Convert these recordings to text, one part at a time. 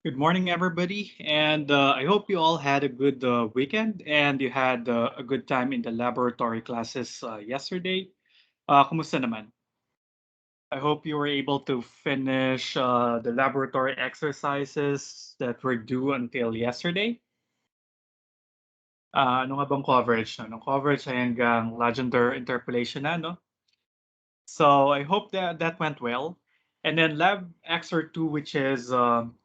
Good morning, everybody, and I hope you all had a good weekend and you had a good time in the laboratory classes yesterday. Kumusta naman? I hope you were able to finish the laboratory exercises that were due until yesterday. Ano nga bang coverage? No? Anong coverage ay hanggang Legendre interpolation na, no? So I hope that that went well. And then Lab XR2, which is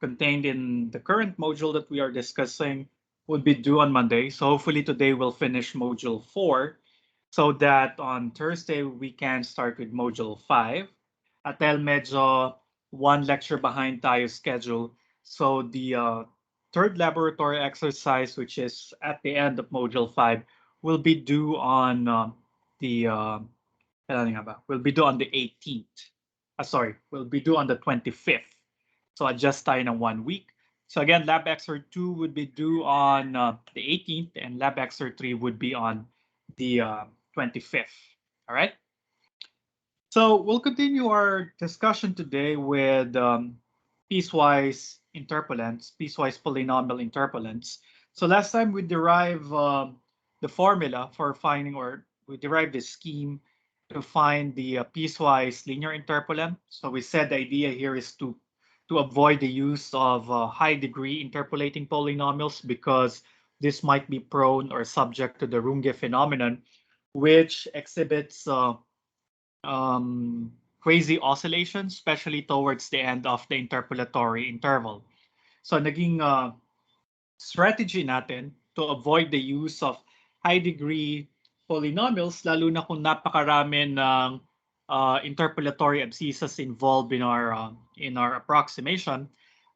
contained in the current module that we are discussing, would be due on Monday. So hopefully today we'll finish module 4 so that on Thursday we can start with module 5. At dahil medyo one lecture behind tayo schedule. So the third laboratory exercise, which is at the end of module 5, will be due on the kailan nga ba? Will be due on the 18th. Sorry, will be due on the 25th. So adjust tayo ng 1 week. So again, Lab Xr 2 would be due on the 18th and Lab Xr 3 would be on the 25th. All right. So we'll continue our discussion today with piecewise interpolants, piecewise polynomial interpolants. So last time we derived the formula for finding, or we derived the scheme to find the piecewise linear interpolant. So we said the idea here is to avoid the use of high degree interpolating polynomials because this might be prone or subject to the Runge phenomenon, which exhibits crazy oscillations, especially towards the end of the interpolatory interval. So naging strategy natin to avoid the use of high degree polynomials, lalo na kung napakarami ng interpolatory abscissas involved in our approximation,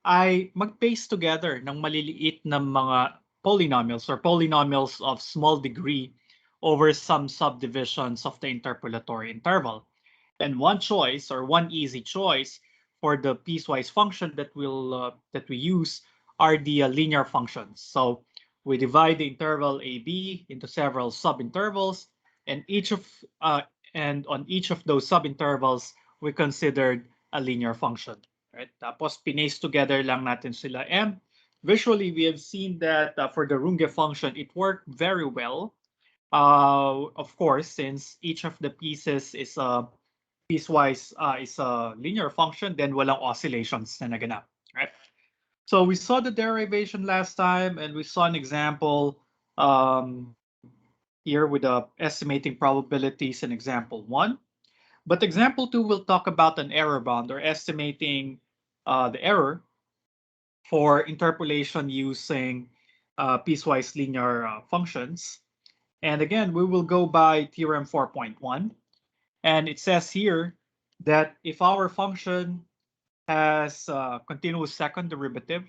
ay mag-paste together ng maliliit na mga polynomials or polynomials of small degree over some subdivisions of the interpolatory interval. And one choice, or one easy choice, for the piecewise function that we use are the linear functions. So we divide the interval AB into several subintervals, and and on each of those subintervals, we considered a linear function. Right? Tapos pinaste together lang natin sila. And visually, we have seen that for the Runge function, it worked very well. Of course, since each of the pieces is a piecewise is a linear function, then walang oscillations na naganap. Right? So we saw the derivation last time, and we saw an example um, here with the estimating probabilities in example 1. But example 2 will talk about an error bound or estimating the error for interpolation using piecewise linear functions. And again, we will go by theorem 4.1. And it says here that if our function has a continuous second derivative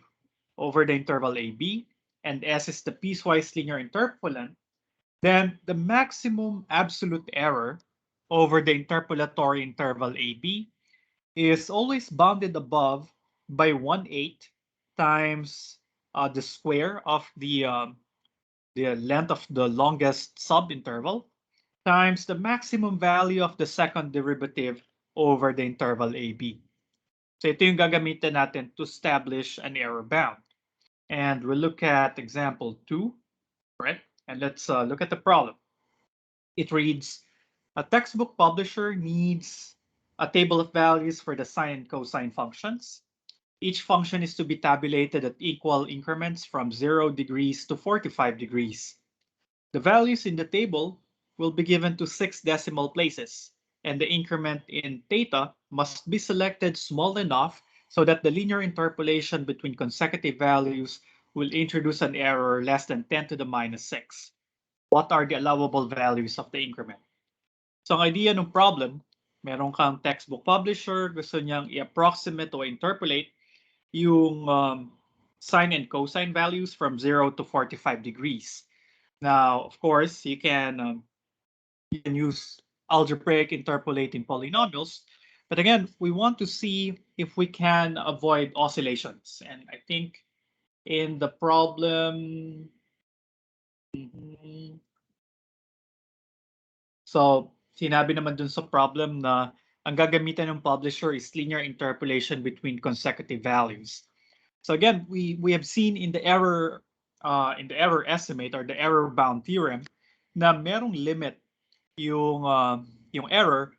over the interval AB, and S is the piecewise linear interpolant, then the maximum absolute error over the interpolatory interval AB is always bounded above by 1/8 times the square of the length of the longest subinterval times the maximum value of the second derivative over the interval AB. So ito yung gagamitin natin to establish an error bound. And we'll look at example 2, right? And let's look at the problem. It reads, a textbook publisher needs a table of values for the sine and cosine functions. Each function is to be tabulated at equal increments from 0 degrees to 45 degrees. The values in the table will be given to 6 decimal places, and the increment in theta must be selected small enough so that the linear interpolation between consecutive values will introduce an error less than 10 to the minus 6. What are the allowable values of the increment? So ang idea ng problem, meron kang textbook publisher, gusto niyang i-approximate o interpolate yung sine and cosine values from 0 to 45 degrees. Now, of course, you can use algebraic interpolating polynomials, but again, we want to see if we can avoid oscillations. And I think in the problem, mhm, so sinabi naman dun sa problem na ang gagamitan ng publisher is linear interpolation between consecutive values. So again, we have seen in the error estimate or the error bound theorem na merong limit yung error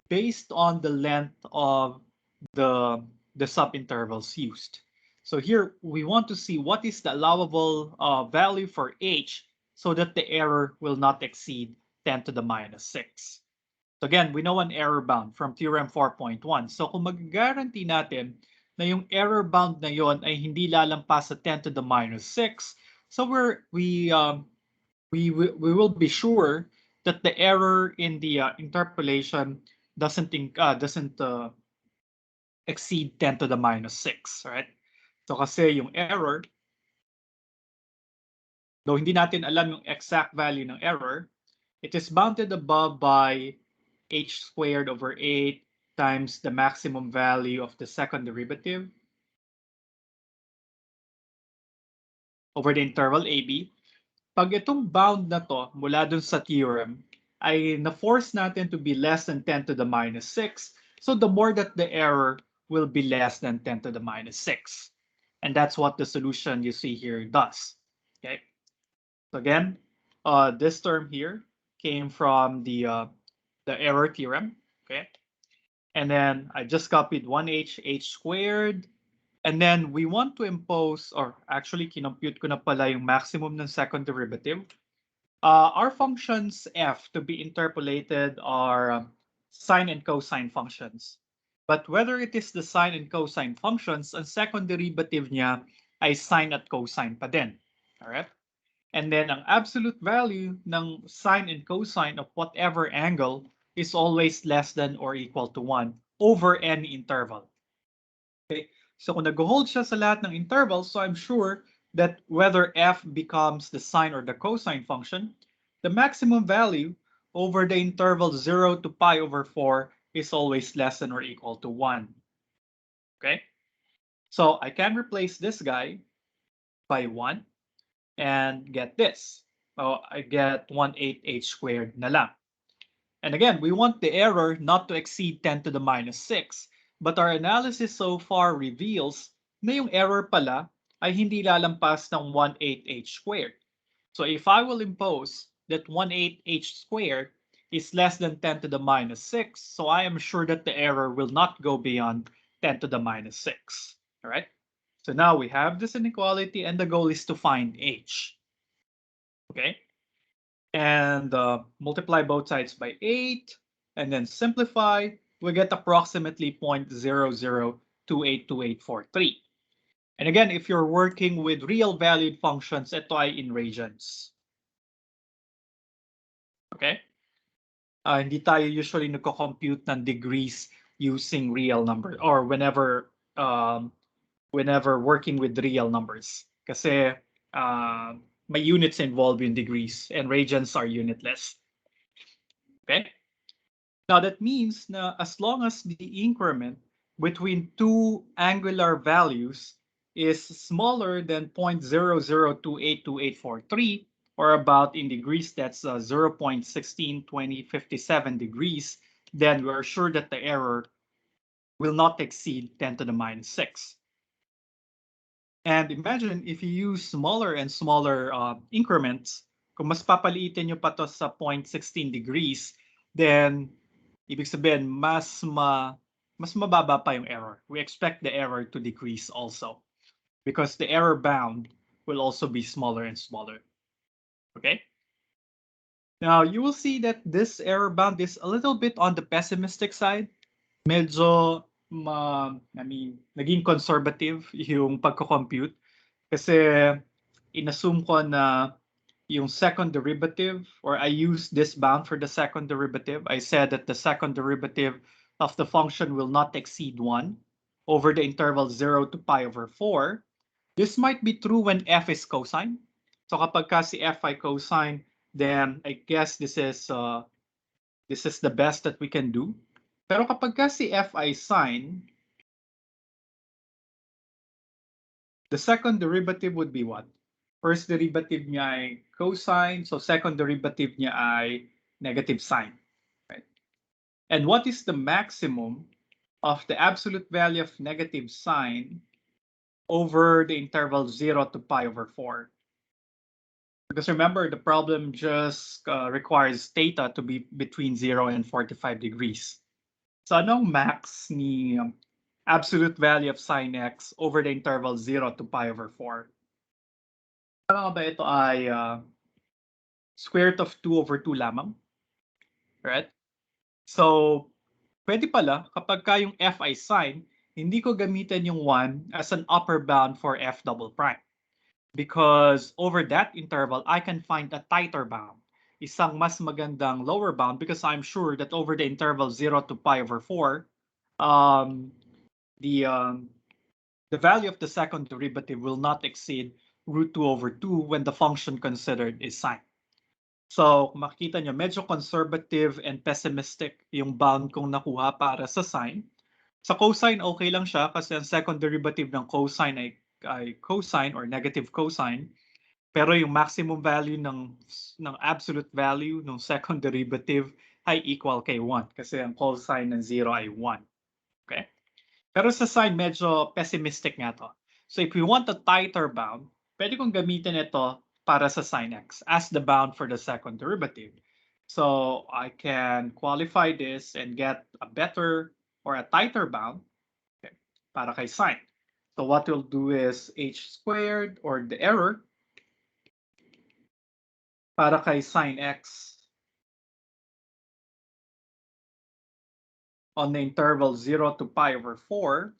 based on the length of the the subintervals used. So here we want to see what is the allowable value for h so that the error will not exceed 10 to the minus 6. So again, we know an error bound from theorem 4.1. So kung mag-guarantee natin na yung error bound na yon ay hindi lalampas sa 10 to the minus 6, so we will be sure that the error in the interpolation doesn't exceed 10 to the minus 6, right? So kasi yung error, though hindi natin alam yung exact value ng error, it is bounded above by h squared over 8 times the maximum value of the second derivative over the interval AB. Pag itong bound na to mula dun sa theorem ay na-force natin to be less than 10 to the minus 6, so the more that the error will be less than 10 to the minus 6. And that's what the solution you see here does. Okay. So again, this term here came from the error theorem. Okay. And then I just copied 1h squared. And then we want to impose, or actually kinompute ko na pala yung maximum ng second derivative. Our functions f to be interpolated are sine and cosine functions. But whether it is the sine and cosine functions, ang second derivative niya ay sine at cosine pa din. Alright? And then ang absolute value ng sine and cosine of whatever angle is always less than or equal to 1 over any interval. Okay? So kung nag-hold siya sa lahat ng intervals, so I'm sure that whether f becomes the sine or the cosine function, the maximum value over the interval 0 to pi over 4 is always less than or equal to 1. Okay? So I can replace this guy by 1 and get this. So I get 1/8h squared na lang. And again, we want the error not to exceed 10 to the minus 6. But our analysis so far reveals na yung error pala ay hindi lalampas ng 1/8h squared. So if I will impose that 1/8h squared is less than 10 to the minus 6, so I am sure that the error will not go beyond 10 to the minus 6. All right? So now we have this inequality and the goal is to find h. Okay? And multiply both sides by 8, and then simplify, we get approximately 0.00282843. And again, if you're working with real valued functions, ito ay in regions. Okay? Hindi tayo usually nagko-compute ng degrees using real numbers or whenever working with real numbers. Kasi may units involved in degrees and regions are unitless. Okay? Now that means na as long as the increment between two angular values is smaller than 0.00282843, or about in degrees that's 0.162057 degrees, then we are sure that the error will not exceed 10 to the minus 6. And imagine if you use smaller and smaller increments, kung mas papaliitin nyo pa to sa 0.16 degrees, then ibig sabihin mas mababa pa yung error. We expect the error to decrease also because the error bound will also be smaller and smaller. Okay? Now, you will see that this error bound is a little bit on the pessimistic side. Medyo naging conservative yung pagko-compute kasi inassume ko na yung second derivative, or I used this bound for the second derivative. I said that the second derivative of the function will not exceed 1 over the interval 0 to pi over 4. This might be true when f is cosine. So kapag kasi f ay cosine, then I guess this is the best that we can do. Pero kapag kasi f ay sine, the second derivative would be what? First derivative niya ay cosine, so second derivative niya ay negative sine. Right? And what is the maximum of the absolute value of negative sine over the interval 0 to pi over 4. Because remember, the problem just requires theta to be between 0 and 45 degrees. So anong max ni absolute value of sine x over the interval 0 to pi over 4? Tama ba ito ay square root of 2 over 2 lamang? Right? So, pwede pala kapag ka yung f ay sine, hindi ko gamitin yung 1 as an upper bound for f double prime. Because over that interval, I can find a tighter bound. Isang mas magandang lower bound because I'm sure that over the interval 0 to pi over 4, um, the um, the value of the second derivative will not exceed root 2 over 2 when the function considered is sine. So, makikita nyo, medyo conservative and pessimistic yung bound kong nakuha para sa sine. Sa cosine, okay lang siya kasi ang second derivative ng cosine ay cosine or negative cosine. Pero yung maximum value ng absolute value ng second derivative ay equal kay 1 kasi ang cosine ng 0 ay 1. Okay? Pero sa sine, medyo pessimistic nga to. So if we want a tighter bound, pwede kong gamitin ito para sa sine x as the bound for the second derivative. So I can qualify this and get a better or a tighter bound, okay, para kay sine. So what we'll do is h squared or the error para kay sine x on the interval 0 to pi over 4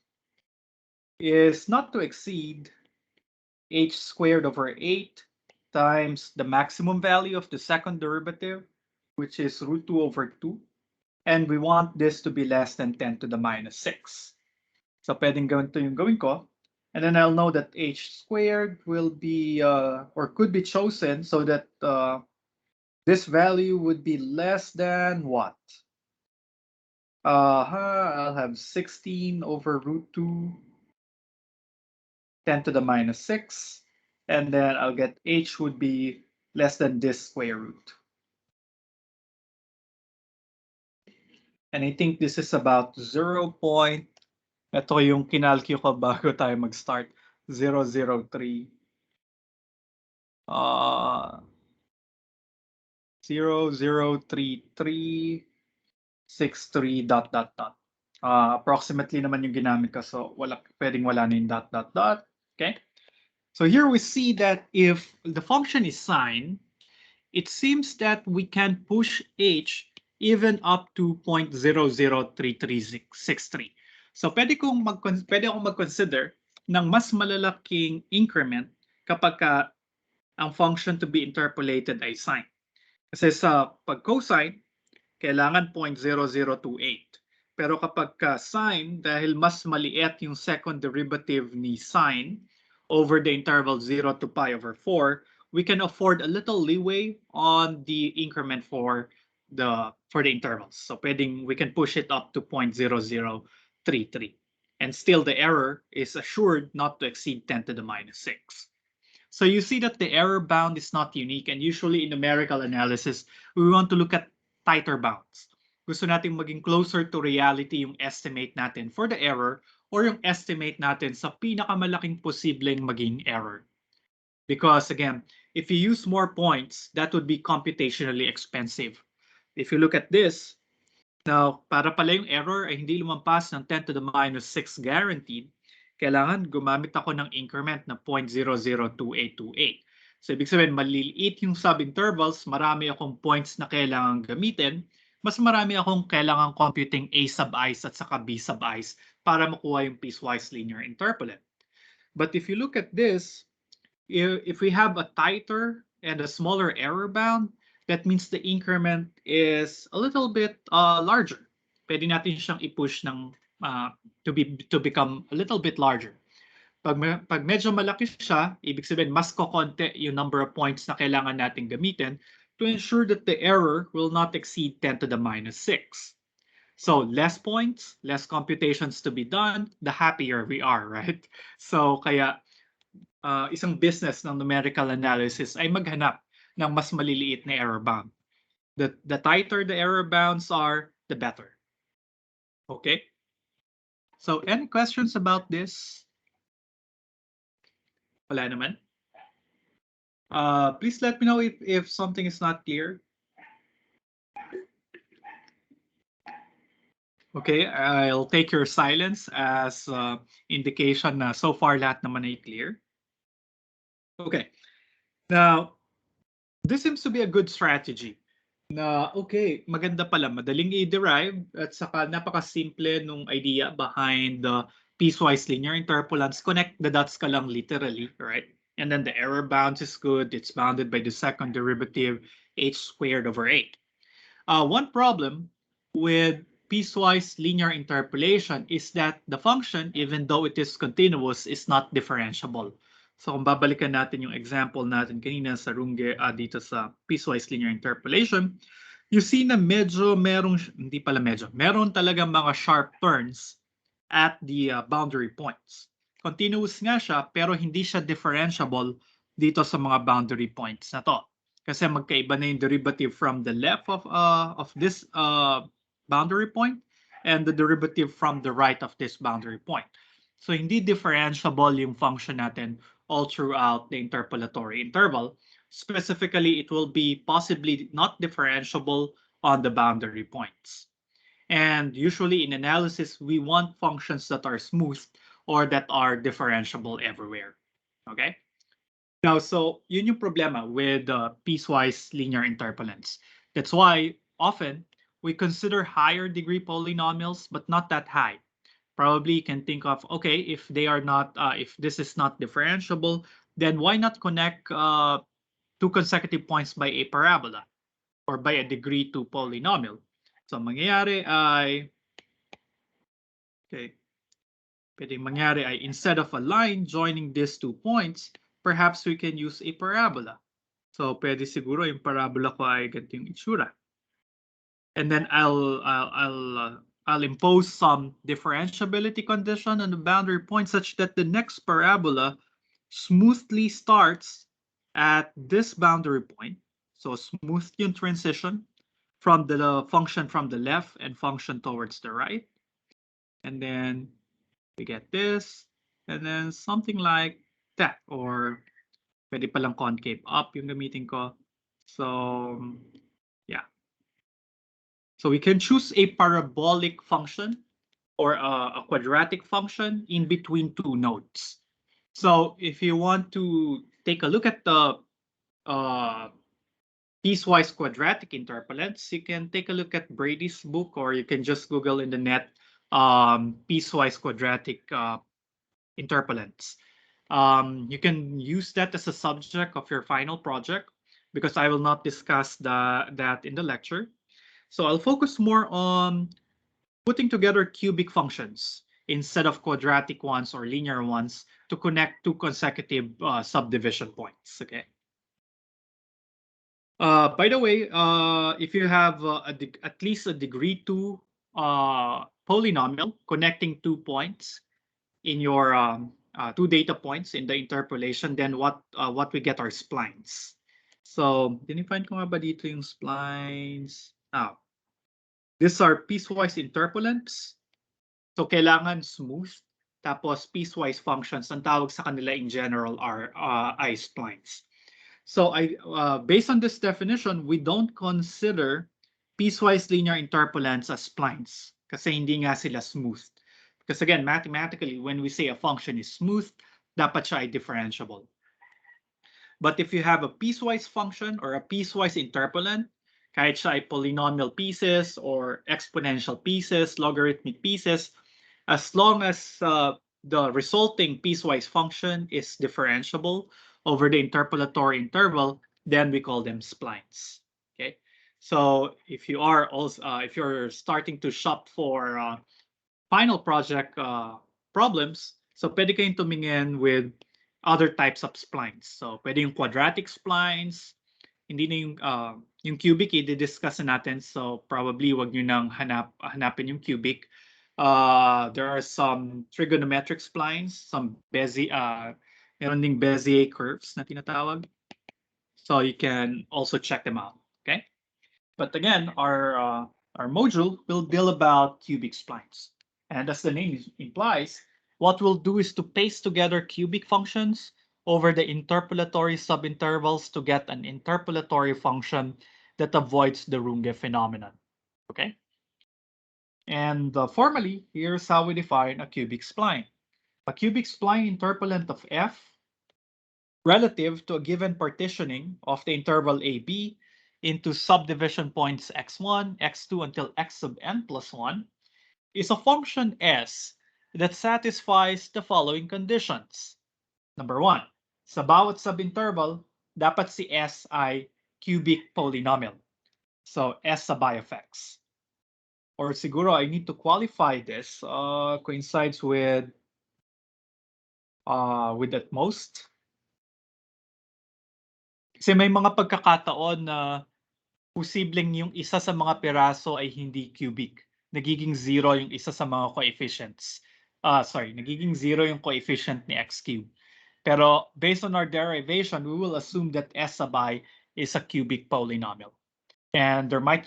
is not to exceed h squared over 8 times the maximum value of the second derivative, which is root 2 over 2. And we want this to be less than 10 to the minus 6. So pwedeng gawin ito yung gawin ko. And then I'll know that h squared will be, or could be chosen so that this value would be less than what? I'll have 16 over root 2, 10 to the minus 6. And then I'll get h would be less than this square root. And I think this is about 0. Ito yung kinalky ko bago tayo mag-start. 003. 003363 dot dot dot. Approximately naman yung ginamit ko. So pwedeng wala na yung dot dot dot. Okay? So here we see that if the function is sine, it seems that we can push h even up to 0.003363. So pwede akong mag-consider ng mas malalaking increment kapag ang function to be interpolated ay sine. Kasi sa pag-cosine, kailangan 0.0028. Pero kapag sine, dahil mas maliit yung second derivative ni sine over the interval 0 to pi over 4, we can afford a little leeway on the increment for the intervals. So we can push it up to 0.0033. And still the error is assured not to exceed 10 to the minus 6. So you see that the error bound is not unique, and usually in numerical analysis, we want to look at tighter bounds. Gusto nating maging closer to reality yung estimate natin for the error or yung estimate natin sa pinakamalaking posibleng maging error. Because again, if you use more points, that would be computationally expensive. If you look at this, now, para pala yung error ay hindi lumampas ng 10 to the minus 6 guaranteed, kailangan gumamit ako ng increment na 0.002828. So, ibig sabihin, maliliit yung subintervals, marami akong points na kailangan gamitin, mas marami akong kailangan computing A sub i's at saka B sub i's para makuha yung piecewise linear interpolant. But if you look at this, if we have a tighter and a smaller error bound, that means the increment is a little bit larger. Pwede natin siyang i-push to become a little bit larger. Pag medyo malaki siya, ibig sabihin mas kokonti yung number of points na kailangan natin gamitin to ensure that the error will not exceed 10 to the minus 6. So less points, less computations to be done, the happier we are, right? So kaya isang business ng numerical analysis ay maghanap ng mas maliliit na error bound. The tighter the error bounds are, the better. Okay? So any questions about this? Wala naman. Please let me know if something is not clear. Okay, I'll take your silence as indication na so far lahat naman ay clear. Okay, now this seems to be a good strategy. Na okay, maganda pala, madaling i-derive at saka napaka-simple nung idea behind the piecewise linear interpolance. Connect the dots ka lang literally, right? And then the error bounds is good. It's bounded by the second derivative h squared over 8. One problem with piecewise linear interpolation is that the function, even though it is continuous, is not differentiable. So kung babalikan natin yung example natin kanina sa Runge dito sa piecewise linear interpolation, you see na medyo merong, hindi pala medyo, meron talaga mga sharp turns at the boundary points. Continuous nga siya pero hindi siya differentiable dito sa mga boundary points na to. Kasi magkaiba na yung derivative from the left of this boundary point and the derivative from the right of this boundary point. So hindi differentiable yung function natin all throughout the interpolatory interval. Specifically, it will be possibly not differentiable on the boundary points. And usually in analysis, we want functions that are smooth or that are differentiable everywhere. Okay? Now, so yun yung problema with piecewise linear interpolants. That's why often we consider higher degree polynomials, but not that high. Probably you can think of, okay, if they are not, if this is not differentiable, then why not connect two consecutive points by a parabola or by a degree 2 polynomial? So mangyayari ay, okay, pwedeng mangyari ay instead of a line joining these 2 points, perhaps we can use a parabola. So pwede siguro yung parabola ko ay ganito yung itsura. And then I'll impose some differentiability condition on the boundary point such that the next parabola smoothly starts at this boundary point. So smooth yung transition from the function from the left and function towards the right. And then we get this, and then something like that, or pwede palang concave up yung gamitin ko. So yeah. So we can choose a parabolic function or a quadratic function in between two nodes. So if you want to take a look at the uh, piecewise quadratic interpolants, you can take a look at Brady's book, or you can just Google in the net piecewise quadratic interpolants. You can use that as a subject of your final project because I will not discuss that in the lecture. So I'll focus more on putting together cubic functions instead of quadratic ones or linear ones to connect two consecutive subdivision points. Okay. By the way, if you have at least a degree 2 polynomial connecting 2 points in your 2 data points in the interpolation, then what we get are splines. So, dinifine ko nga ba dito yung splines? These are piecewise interpolants. So, kailangan smooth. Tapos, piecewise functions, ang tawag sa kanila in general are I-splines. So, based on this definition, we don't consider piecewise linear interpolants as splines kasi hindi nga sila smooth. Because again, mathematically, when we say a function is smooth, dapat siya ay differentiable. But if you have a piecewise function or a piecewise interpolant, kahit siya ay polynomial pieces or exponential pieces, logarithmic pieces, as long as the resulting piecewise function is differentiable over the interpolatory interval, then we call them splines. Okay, so if you are also if you're starting to shop for final project problems, so pwede kayong tumingin with other types of splines. So pwede yung quadratic splines, hindi na yung cubic i-discuss na natin. So probably wag nyo nang hanapin yung cubic. There are some trigonometric splines, some meron ding Bezier curves na tinatawag. So you can also check them out. Okay. But again, our module will deal about cubic splines. And as the name implies, what we'll do is to paste together cubic functions over the interpolatory subintervals to get an interpolatory function that avoids the Runge phenomenon. Okay? And formally, here's how we define a cubic spline. A cubic spline interpolant of f relative to a given partitioning of the interval AB into subdivision points x1, x2 until x sub n plus 1 is a function S that satisfies the following conditions. Number 1, sa bawat subinterval, dapat si S ay cubic polynomial. So S sub I of x. Or siguro I need to qualify this, coincides with at most. Kasi may mga pagkakataon na posibleng yung isa sa mga piraso ay hindi cubic. Nagiging zero yung isa sa mga coefficients. Nagiging zero yung coefficient ni x cubed. Pero based on our derivation, we will assume that S sub I is a cubic polynomial. And there might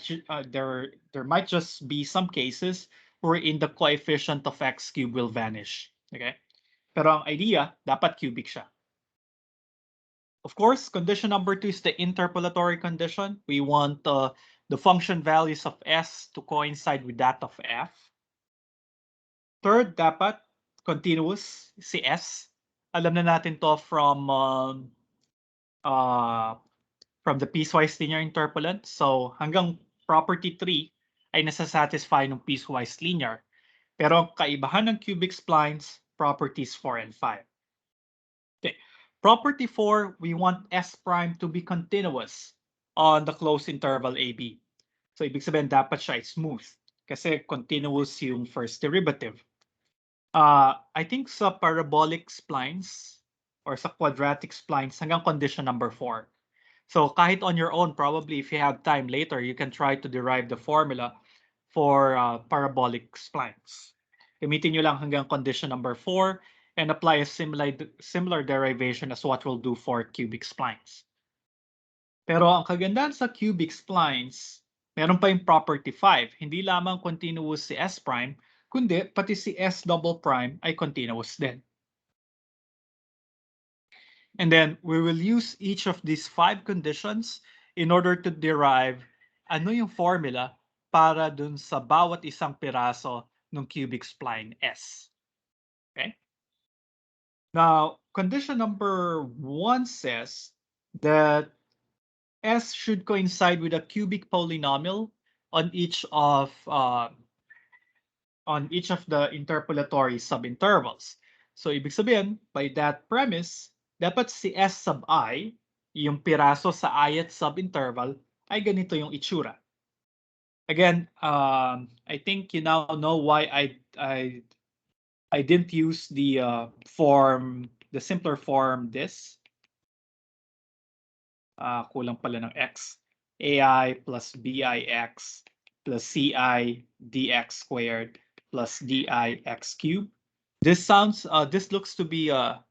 just be some cases wherein the coefficient of x cubed will vanish. Okay? Pero ang idea, dapat cubic siya. Of course, condition number 2 is the interpolatory condition. We want the function values of S to coincide with that of F. Third, dapat continuous si S. Alam na natin to from the piecewise linear interpolant. So hanggang property 3 ay nasasatisfy ng piecewise linear. Pero ang kaibahan ng cubic splines, properties 4 and 5. Okay. Property 4, we want S prime to be continuous on the closed interval AB. So ibig sabihin dapat siya smooth kasi continuous yung first derivative. I think sa parabolic splines or sa quadratic splines hanggang condition number 4. So kahit on your own, probably if you have time later, you can try to derive the formula for parabolic splines. Gamitin nyo lang hanggang condition number 4 and apply a similar derivation as what we'll do for cubic splines. Pero ang kagandahan sa cubic splines, meron pa yung property 5. Hindi lamang continuous si S prime, kundi pati si S double prime ay continuous din. And then we will use each of these 5 conditions in order to derive ano yung formula para dun sa bawat isang piraso ng cubic spline S. Okay? Now, condition number 1 says that S should coincide with a cubic polynomial on each of the interpolatory subintervals. So ibig sabihin, by that premise, dapat si S sub I, yung piraso sa ith subinterval, ay ganito yung itsura. Again, I think you now know why I didn't use the simpler form this. Kulang pala ng x. AI plus BIX plus CI dx squared plus DIX cubed. This looks to be a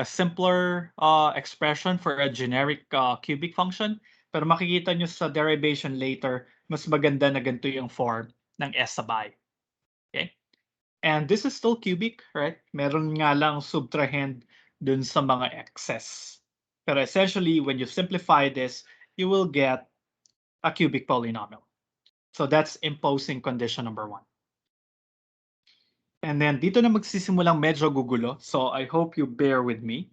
simpler expression for a generic cubic function. Pero makikita nyo sa derivation later, mas maganda na ganito yung form ng S sub I. Okay? And this is still cubic, right? Meron nga lang subtrahend dun sa mga x's. Pero essentially, when you simplify this, you will get a cubic polynomial. So that's imposing condition number 1. And then dito na magsisimulang medyo gugulo. So I hope you bear with me.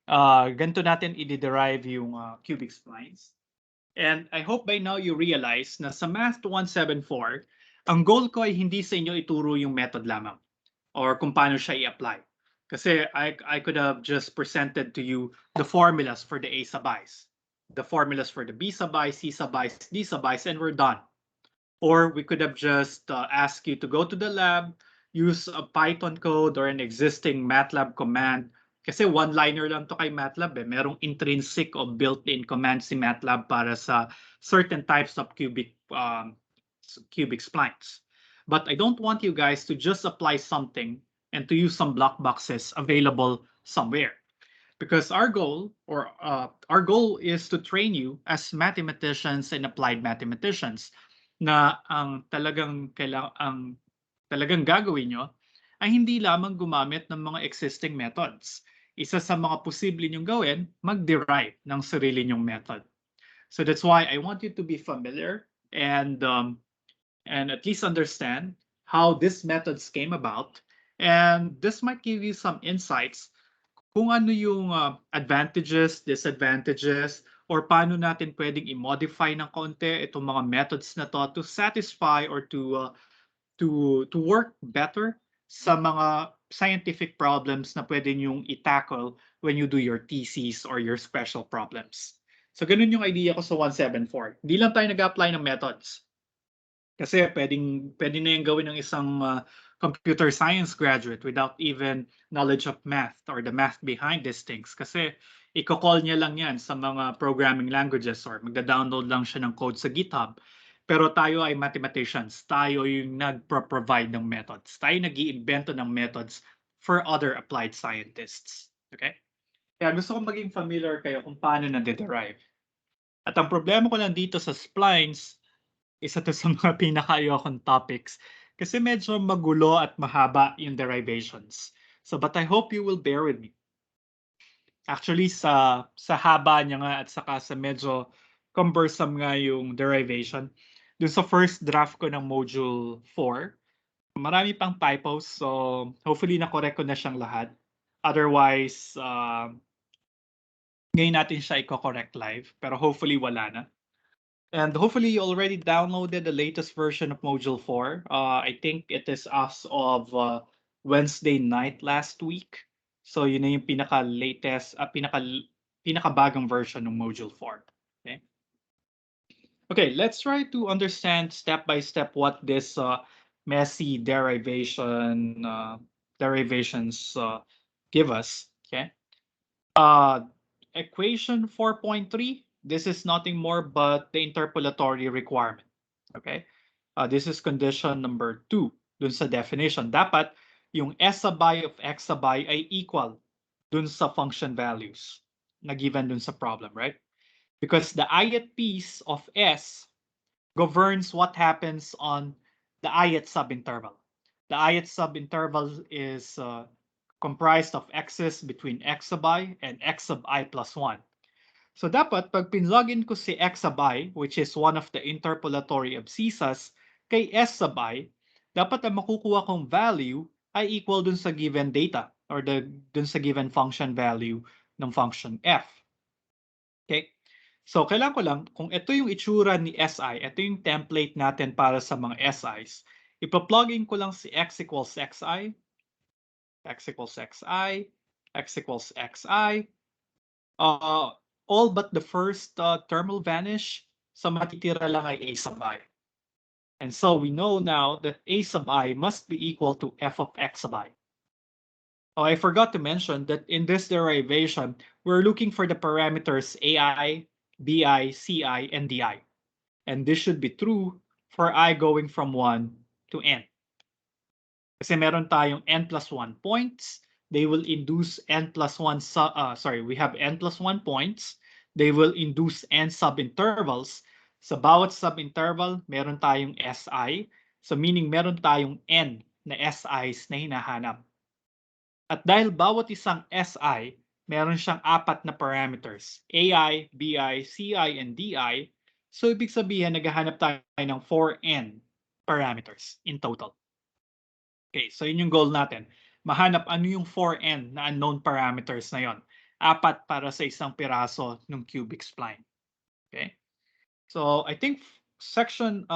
Ganito natin i-derive yung cubic splines. And I hope by now you realize na sa Math 174, ang goal ko ay hindi sa inyo ituro yung method lamang or kung paano siya i-apply. Kasi I could have just presented to you the formulas for the A sub i's, the formulas for the B sub I, C sub I, D sub I, and we're done. Or we could have just asked you to go to the lab, use a Python code or an existing MATLAB command. Kasi one-liner lang to kay MATLAB eh. Merong intrinsic o built-in command si MATLAB para sa certain types of cubic splines. But I don't want you guys to just apply something and to use some block boxes available somewhere. Because our goal is to train you as mathematicians and applied mathematicians na ang talagang gagawin nyo ay hindi lamang gumamit ng mga existing methods. isa sa mga posible nyong gawin, mag-derive ng sarili nyong method. So that's why I want you to be familiar and at least understand how these methods came about. And this might give you some insights kung ano yung advantages, disadvantages, or paano natin pwedeng i-modify ng konti itong mga methods na to satisfy or to work better sa mga scientific problems na pwede nyong i-tackle when you do your thesis or your special problems. So ganun yung idea ko sa 174. Hindi lang tayo nag-apply ng methods. Kasi pwede na yung gawin ng isang computer science graduate without even knowledge of math or the math behind these things. Kasi i-call niya lang yan sa mga programming languages or magda-download lang siya ng code sa GitHub. Pero tayo ay mathematicians. Tayo yung nag-provide ng methods. Tayo nag-iimbento ng methods for other applied scientists. Okay? Kaya gusto kong maging familiar kayo kung paano na-derive. At ang problema ko lang dito sa splines, isa to sa mga pinaka-ayokong topics kasi medyo magulo at mahaba yung derivations. So, but I hope you will bear with me. Actually, sa haba niya nga at saka sa medyo cumbersome nga yung derivation, dun sa first draft ko ng module 4, marami pang typos. So, hopefully na-correct ko na siyang lahat. Otherwise, ngayon natin siya i-correct live. Pero hopefully wala na. And hopefully you already downloaded the latest version of Module 4. I think it is as of Wednesday night last week. So yun na yung pinaka-latest, pinaka-bagong version ng Module 4. Okay? Okay, let's try to understand step by step what this messy derivations give us. Okay. Equation 4.3, this is nothing more but the interpolatory requirement. Okay? This is condition number 2 dun sa definition. Dapat yung s sub I of x sub I ay equal dun sa function values na given dun sa problem, right? Because the ith piece of s governs what happens on the ith subinterval. The ith subinterval is comprised of x's between x sub I and x sub I plus 1. So dapat pag pinlogin ko si x sub I, which is one of the interpolatory abscissas, kay s sub I, dapat ang makukuha kong value ay equal dun sa given data or dun sa given function value ng function f. Okay? So kailangan ko lang, kung ito yung itsura ni SI, ito yung template natin para sa mga SIs, ipa-plugin ko lang si x equals xi, x equals xi, x equals xi. All but the first term will vanish, so matitira lang ay a sub I. And so we know now that a sub I must be equal to f of x sub I. Oh, I forgot to mention that in this derivation, we're looking for the parameters ai, bi, ci, and di. And this should be true for I going from 1 to n. Kasi meron tayong n plus 1 points. They will induce n plus 1, we have n plus 1 points. They will induce n subintervals. Sa bawat subinterval, meron tayong si. So meaning meron tayong n na si's na hinahanap. At dahil bawat isang si, meron siyang 4 na parameters, ai, bi, ci, and di. So ibig sabihin, naghahanap tayo ng 4n parameters in total. Okay, so yun yung goal natin. Mahanap ano yung 4n na unknown parameters na yon. 4 para sa isang piraso ng cubic spline. Okay? So I think section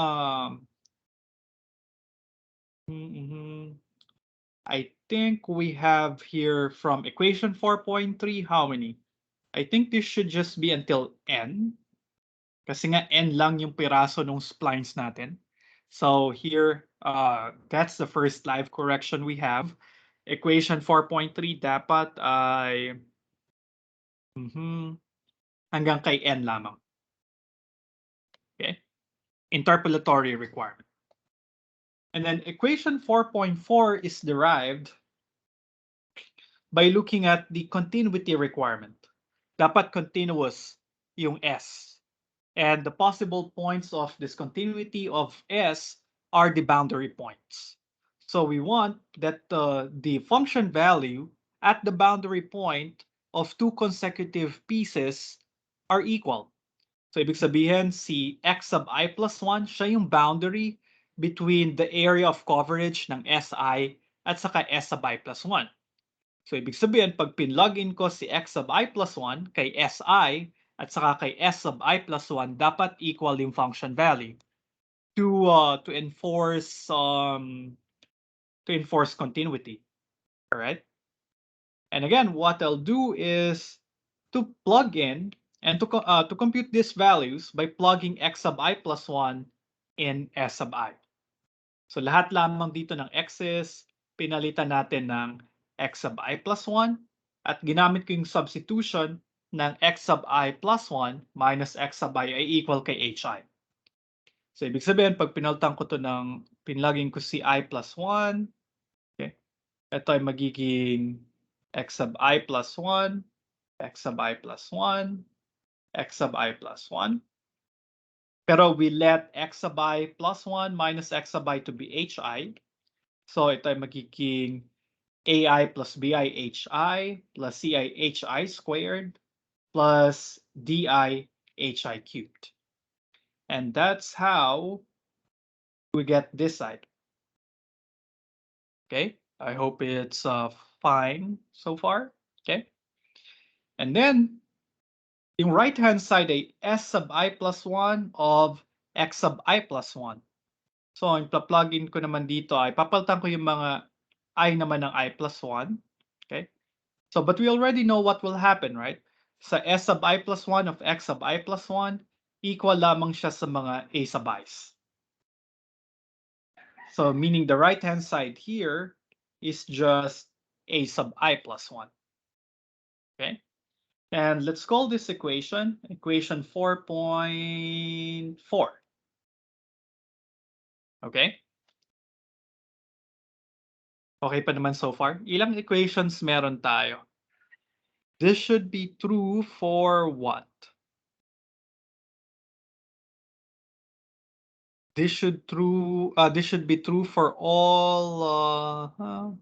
I think we have here from equation 4.3 how many? I think this should just be until n. Kasi nga n lang yung piraso ng splines natin. So here, that's the first live correction we have. Equation 4.3 dapat ay hanggang kay n lamang. Okay? Interpolatory requirement. And then equation 4.4 is derived by looking at the continuity requirement. Dapat continuous yung s. And the possible points of discontinuity of S are the boundary points. So we want that the function value at the boundary point of two consecutive pieces are equal. So ibig sabihin, si x sub I plus 1, siya yung boundary between the area of coverage ng SI at saka S sub I plus 1. So ibig sabihin, pag pinlogin ko si x sub I plus 1 kay SI at saka kay S sub I plus 1, dapat equal yung function value to enforce continuity. All right. And again, what I'll do is to plug in and to compute these values by plugging x sub I plus 1 in S sub I. So lahat lamang dito ng x's, pinalitan natin ng x sub I plus 1 at ginamit ko yung substitution ng x sub I plus 1 minus x sub I ay equal kay hi. So ibig sabihin, pag pinalitan ko to ng, pinlagin ko si I plus 1, okay, ito ay magiging x sub I plus 1, x sub I plus 1, x sub I plus 1. Pero we let x sub I plus 1 minus x sub I to be hi. So ito ay magiging ai plus bi hi plus ci hi squared plus di hi cubed. And that's how we get this side. Okay, I hope it's fine so far. Okay, and then yung right-hand side ay s sub I plus 1 of x sub I plus 1. So, ang plug-in ko naman dito ay papalitan ko yung mga I naman ng I plus 1. Okay? So, but we already know what will happen, right? Sa S sub I plus 1 of X sub I plus 1, equal lamang siya sa mga A sub I's. So, meaning the right-hand side here is just A sub I plus 1. Okay? And let's call this equation 4.4. Okay? Okay pa naman so far? Ilang equations meron tayo? This should be true for what? This should be true for all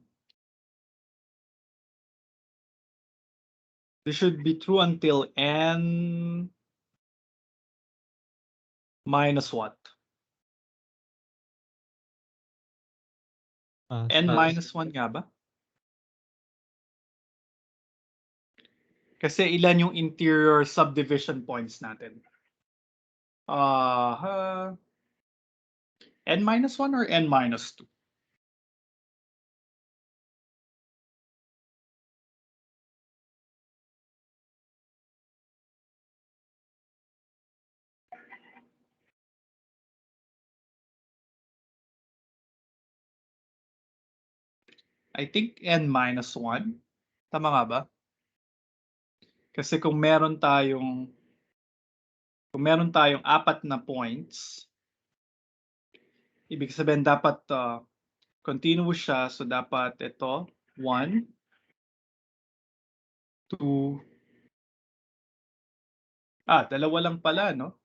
this should be true until n minus what? N minus 1 nga ba? Kasi ilan yung interior subdivision points natin? N minus 1 or n minus 2? I think n minus 1. Tama nga ba? Kasi kung meron tayong apat na points, ibig sabihin dapat continuous siya. So dapat ito 1, 2, dalawa lang pala, no?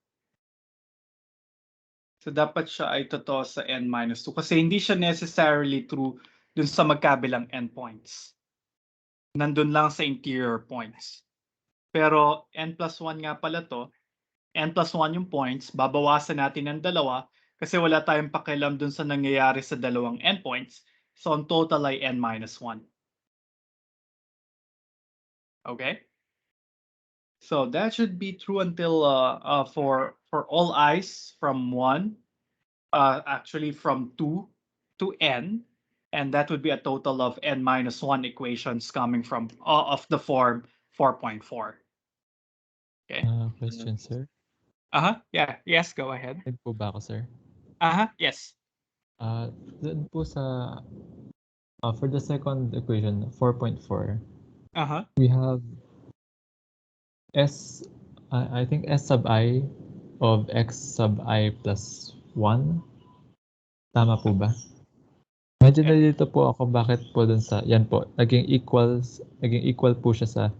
So dapat siya ay totoo sa n minus 2 kasi hindi siya necessarily true dun sa magkabilang endpoints. Nandun lang sa interior points. Pero n plus 1 nga pala to, n plus 1 yung points, babawasan natin ng dalawa kasi wala tayong pakialam dun sa nangyayari sa dalawang endpoints. So ang total ay n minus 1. Okay? So that should be true until for all i's from 1, actually from 2 to n, and that would be a total of n minus 1 equations coming from of the form 4.4. Okay. Question, sir. Yeah. Yes. Go ahead. Head po ba ako, sir? Yes. Doon po sa for the second equation, 4.4, we have I think S sub I of X sub I plus 1. Tama po ba? Medyo nalilito po ako bakit po dun sa, yan po, naging equal po siya sa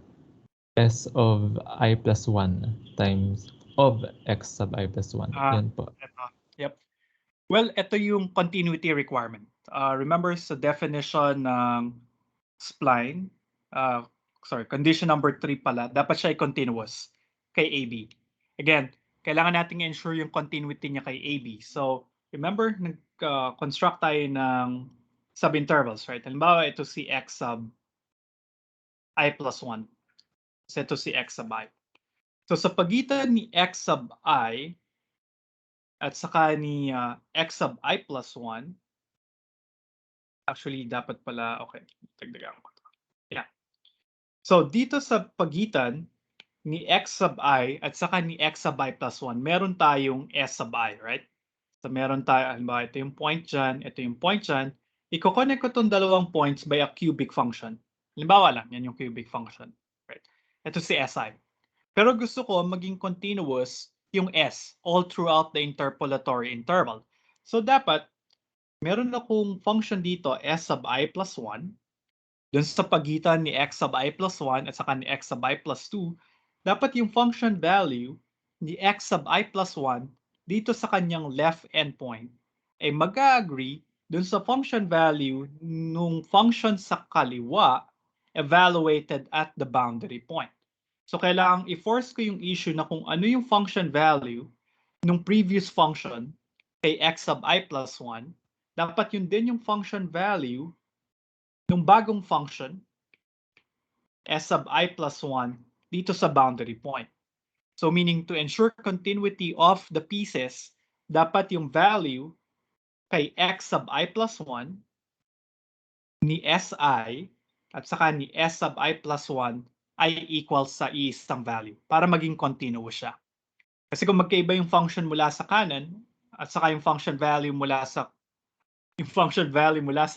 S of I plus 1 times of X sub I plus 1. Yan po. Yep. Well, ito yung continuity requirement. Remember sa definition ng spline, condition number 3 pala, dapat siya ay continuous kay AB. Again, kailangan nating ensure yung continuity niya kay AB. So, remember, nag-construct tayo ng subintervals, right? Halimbawa, ito si x sub I plus 1. So, ito si x sub I. So, sa pagitan ni x sub I at saka ni x sub I plus 1, actually, dapat pala, okay, dagdagan ko. Yeah. So, dito sa pagitan ni x sub I at saka ni x sub I plus 1, meron tayong s sub I, right? So, meron tayo, halimbawa, ito yung point dyan, ito yung point dyan. Iko-connect ko itong dalawang points by a cubic function. Halimbawa lang, yan yung cubic function. Right? Ito si si. Pero gusto ko maging continuous yung s all throughout the interpolatory interval. So, dapat, meron akong function dito, s sub I plus 1, dun sa pagitan ni x sub I plus 1 at saka ni x sub I plus 2, dapat yung function value ni x sub I plus 1 dito sa kanyang left endpoint ay mag-agree dun sa function value nung function sa kaliwa evaluated at the boundary point. So kailangang i-force ko yung issue na kung ano yung function value nung previous function kay x sub I plus 1, dapat yun din yung function value nung bagong function, s sub I plus 1, dito sa boundary point. So meaning to ensure continuity of the pieces, dapat yung value kay x sub I plus 1 ni Si at saka ni s sub I plus 1 ay equal sa isang value para maging continuous siya. Kasi kung magkaiba yung function mula sa kanan at saka yung function value mula sa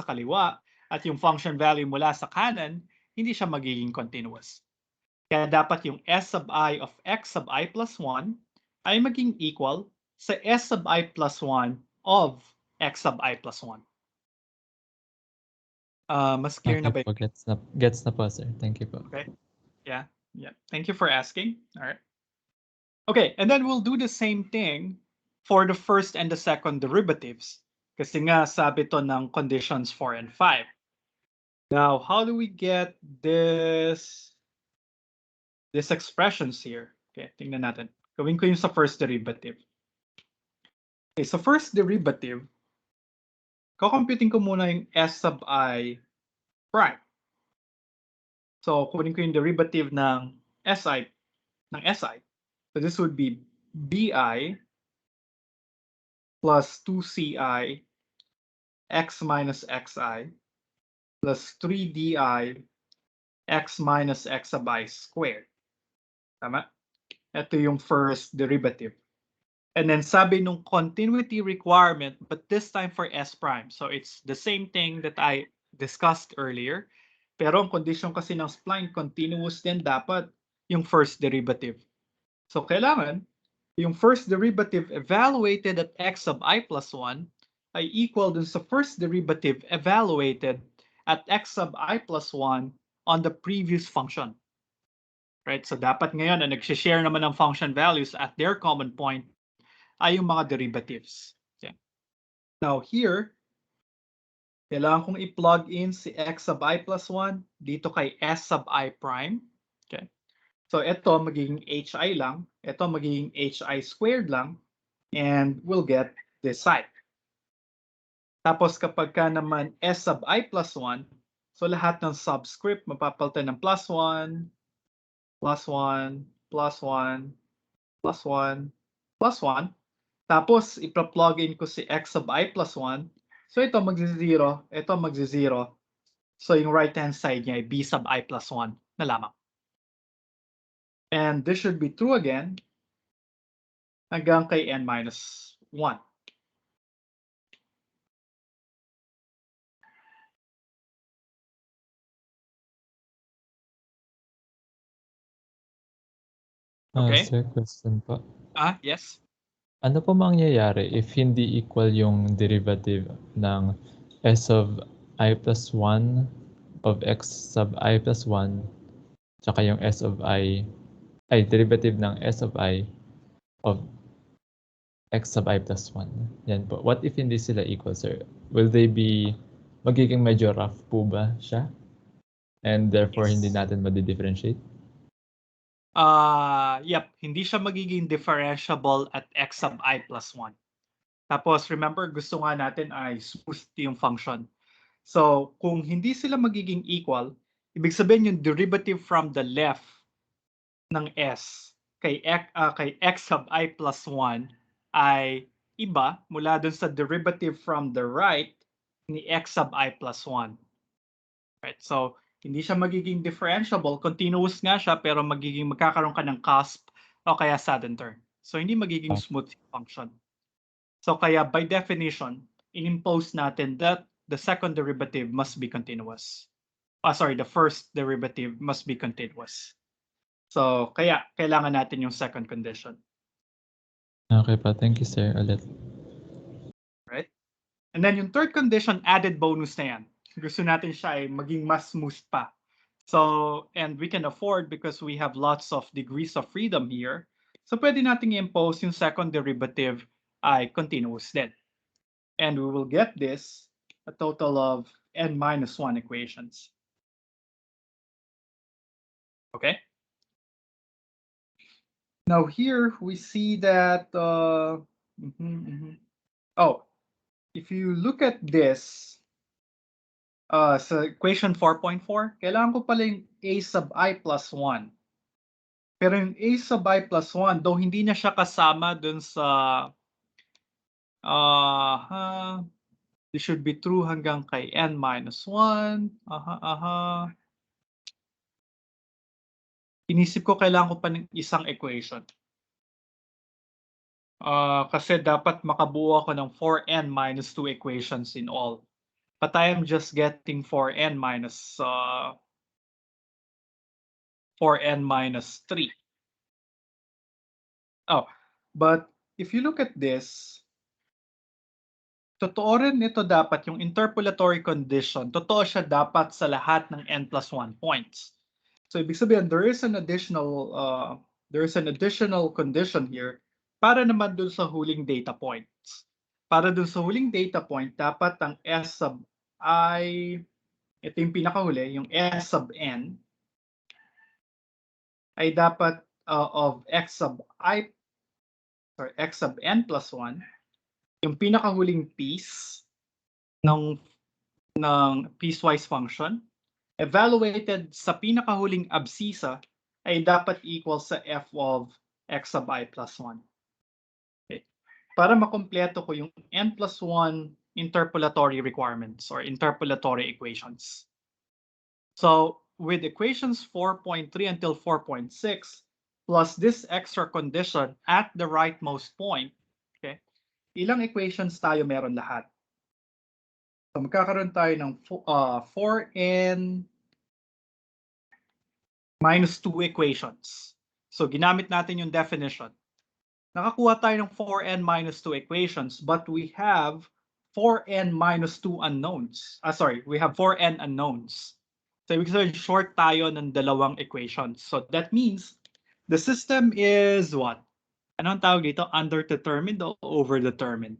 kaliwa at yung function value mula sa kanan, hindi siya magiging continuous. Kaya dapat yung s sub I of x sub I plus 1 ay maging equal sa s sub I plus 1 of x sub I plus 1. Mas clear na Okay ba? po, gets na po, sir. Thank you po. Okay. Yeah. Thank you for asking. All right. Okay, and then we'll do the same thing for the first and the second derivatives. Kasi nga sabi to ng conditions 4 and 5. Now, how do we get these expressions here? Okay, tingnan natin. Gawin ko yung sa first derivative. Okay, so first derivative, kukomputing ko muna yung s sub I prime. So, kunin ko yung derivative ng si. So, this would be bi plus 2ci x minus xi plus 3di x minus x sub I squared. Tama? Ito yung first derivative. And then sabi nung continuity requirement, but this time for s prime. So it's the same thing that I discussed earlier. Pero ang condition kasi ng spline, continuous din dapat yung first derivative. So kailangan yung first derivative evaluated at x sub I plus 1 ay equal dun sa first derivative evaluated at x sub I plus 1 on the previous function. Right? So dapat ngayon na nag-share naman ng function values at their common point ay yung mga derivatives. Okay. Now here, kailangan kong i-plug in si x sub I plus 1 dito kay s sub I prime. Okay. So ito magiging hi lang, ito magiging hi squared lang, and we'll get this side. Tapos kapag ka naman s sub I plus 1, so lahat ng subscript mapapalitan ng plus 1, plus 1, plus 1, plus 1, plus 1. Tapos, ipa-plug in ko si x sub I plus 1. So, ito magzi-0, ito magzi-0. So, yung right-hand side niya ay b sub I plus 1 na lamang. And this should be true again hanggang kay n minus 1. Okay? Sir, question po. Yes? Ano po mangyayari if hindi equal yung derivative ng s of I plus 1 of x sub I plus 1 tsaka yung s of I, derivative ng s of I of x sub I plus 1. Yan po. What if hindi sila equal, sir? Will they be, magiging medyo rough po ba siya? And therefore, Yes. hindi natin madi-differentiate? Yep, hindi siya magiging differentiable at x sub I plus 1. Tapos remember, gusto nga natin ay smooth yung function. So kung hindi sila magiging equal, ibig sabihin yung derivative from the left ng s kay x sub I plus 1 ay iba mula dun sa derivative from the right ni x sub I plus 1. Right? So, hindi siya magiging differentiable. Continuous nga siya, pero magkakaroon ka ng cusp o kaya sudden turn. So, hindi magiging Ah, smooth function. So, kaya by definition, in-impose natin that the second derivative must be continuous. Sorry, the first derivative must be continuous. So, kaya kailangan natin yung second condition. okay pa. Thank you, sir, ulit. Right? And then yung third condition, added bonus na yan. Gusto natin siya ay maging mas smooth pa. So, and we can afford because we have lots of degrees of freedom here. So, pwede nating i-impose yung second derivative ay continuous din. And we will get this a total of n minus 1 equations. Okay? Now here we see that, oh, if you look at this, sa equation 4.4, kailangan ko pala yung a sub I plus 1. Pero yung a sub I plus 1, though hindi na siya kasama dun sa, this should be true hanggang kay n minus 1. Inisip ko kailangan ko pa ng isang equation. Kasi dapat makabuo ako ng 4n minus 2 equations in all. But I am just getting 4n minus 3. Oh, but if you look at this, totoo rin ito dapat yung interpolatory condition. Totoo siya dapat sa lahat ng n plus 1 points. So ibig sabihin there is an additional condition here para naman dun sa huling data points. Para dun sa huling data point, dapat ang S sub I, ito yung pinakahuli, yung S sub n ay dapat of x sub n plus 1, yung pinakahuling piece ng piecewise function evaluated sa pinakahuling abscissa ay dapat equal sa f of x sub I plus 1. Okay. Para makompleto ko yung n plus 1 interpolatory requirements or interpolatory equations. So with equations 4.3 until 4.6 plus this extra condition at the rightmost point, okay, ilang equations tayo meron lahat? So magkakaroon tayo ng 4n minus 2 equations. So ginamit natin yung definition. Nakakuha tayo ng 4n minus 2 equations, but we have 4n minus 2 unknowns. We have 4n unknowns. So ibig sabihin, short tayo ng dalawang equations. So that means the system is what? Anong tawag dito? Underdetermined o overdetermined?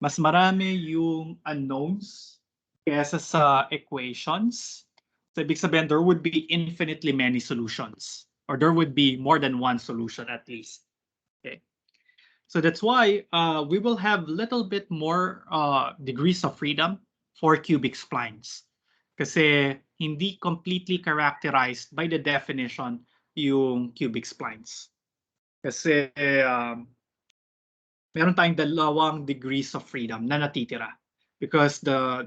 Mas marami yung unknowns kaysa sa equations. So ibig sabihin, there would be infinitely many solutions, or there would be more than one solution at least. Okay. So that's why we will have little bit more degrees of freedom for cubic splines. Kasi hindi completely characterized by the definition yung cubic splines. Kasi meron tayong dalawang degrees of freedom na natitira. Because the